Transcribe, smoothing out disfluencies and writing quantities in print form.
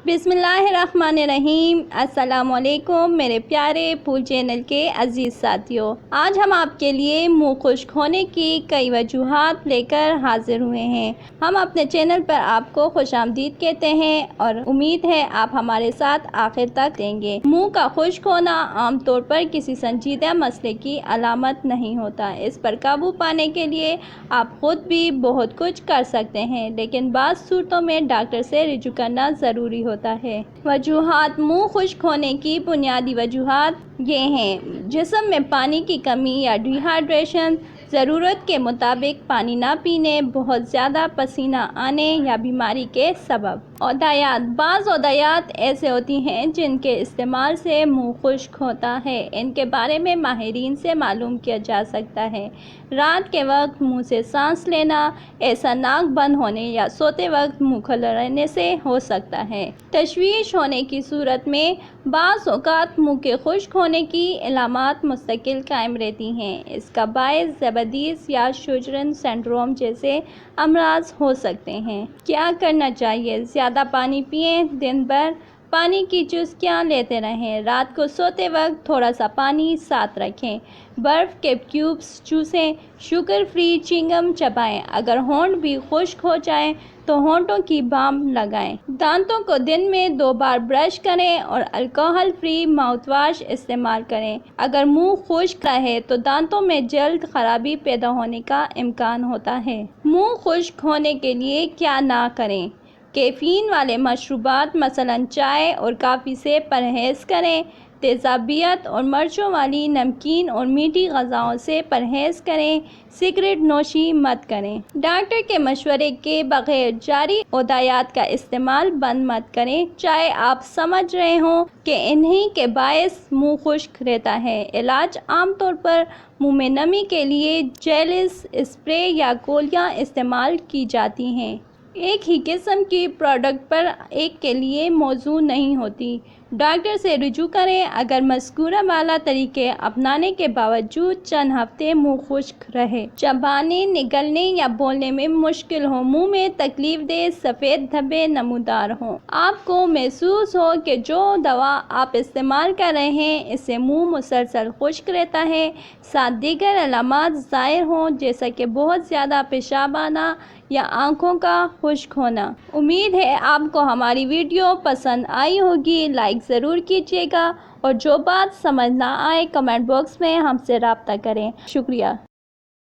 बिस्मिल्लाहिर्रहमानिर्रहीम। अस्सलाम वालेकुम मेरे प्यारे फूल चैनल के अजीज़ साथियों, आज हम आपके लिए मुंह खुश्क होने की कई वजूहात लेकर हाजिर हुए हैं। हम अपने चैनल पर आपको खुशामदीद कहते हैं और उम्मीद है आप हमारे साथ आखिर तक देंगे। मुंह का खुश्क होना आमतौर पर किसी संजीदा मसले की अलामत नहीं होता। इस पर काबू पाने के लिए आप खुद भी बहुत कुछ कर सकते हैं, लेकिन बाज़ सूरतों में डॉक्टर से रुजू करना ज़रूरी होता है। वजूहात मुंह खुश्क होने की बुनियादी वजूहात ये हैं: जिस्म में पानी की कमी या डिहाइड्रेशन, ज़रूरत के मुताबिक पानी ना पीने, बहुत ज़्यादा पसीना आने या बीमारी के सबब। औदायात, बाज़ औदायात ऐसे होती हैं जिनके इस्तेमाल से मुंह खुश्क होता है। इनके बारे में माहिरीन से मालूम किया जा सकता है। रात के वक्त मुंह से सांस लेना, ऐसा नाक बंद होने या सोते वक्त मुंह खुला रहने से हो सकता है। तशवीश होने की सूरत में बाज़ औक़ात मुंह के खुश्क होने की अलामात मुस्तकिल कायम रहती हैं। इसका बायस ज़बदीस या शुजरन सिंड्रोम जैसे अमराज हो सकते हैं। क्या करना चाहिए? ज़्यादा पानी पिएं, दिन भर पानी की चुस्कियाँ लेते रहें। रात को सोते वक्त थोड़ा सा पानी साथ रखें। बर्फ़ के क्यूब्स चूसें। शुगर फ्री चिंगम चबाएं। अगर होंठ भी खुश्क हो जाएं तो होंठों की बाम लगाएं। दांतों को दिन में 2 बार ब्रश करें और अल्कोहल फ्री माउथ वाश इस्तेमाल करें। अगर मुंह खुश्क रहे तो दांतों में जल्द खराबी पैदा होने का इम्कान होता है। मुंह खुश्क होने के लिए क्या ना करें? कैफ़ीन वाले मशरूबात मसलन चाय और कॉफ़ी से परहेज़ करें। तेज़ाबियत और मिर्चों वाली नमकीन और मीठी ग़ज़ाओं से परहेज़ करें। सिगरेट नोशी मत करें। डॉक्टर के मशवरे के बग़ैर जारी औदायात का इस्तेमाल बंद मत करें, चाहे आप समझ रहे हों कि इन्हीं के बायस मुंह खुश्क रहता है। इलाज आमतौर पर मुंह में नमी के लिए जेलिस, स्प्रे या गोलियां इस्तेमाल की जाती हैं। एक ही किस्म की प्रोडक्ट पर एक के लिए मौजू नहीं होती। डॉक्टर से रुजू करें। अगर मज़कूरा वाला तरीके अपनाने के बावजूद चंद हफ्ते मुंह खुश्क रहे, चबाने, निगलने या बोलने में मुश्किल हो, मुंह में तकलीफ दे सफ़ेद धब्बे नमूदार हों, आपको महसूस हो कि जो दवा आप इस्तेमाल कर रहे हैं इससे मुंह मुसलसल खुश्क रहता है, साथ दीगर अलामात ज़ाहिर हों जैसा कि बहुत ज़्यादा पेशाब आना या आँखों का खुश्क होना। उम्मीद है आपको हमारी वीडियो पसंद आई होगी। लाइक ज़रूर कीजिएगा और जो बात समझ ना आए कमेंट बॉक्स में हमसे राब्ता करें। शुक्रिया।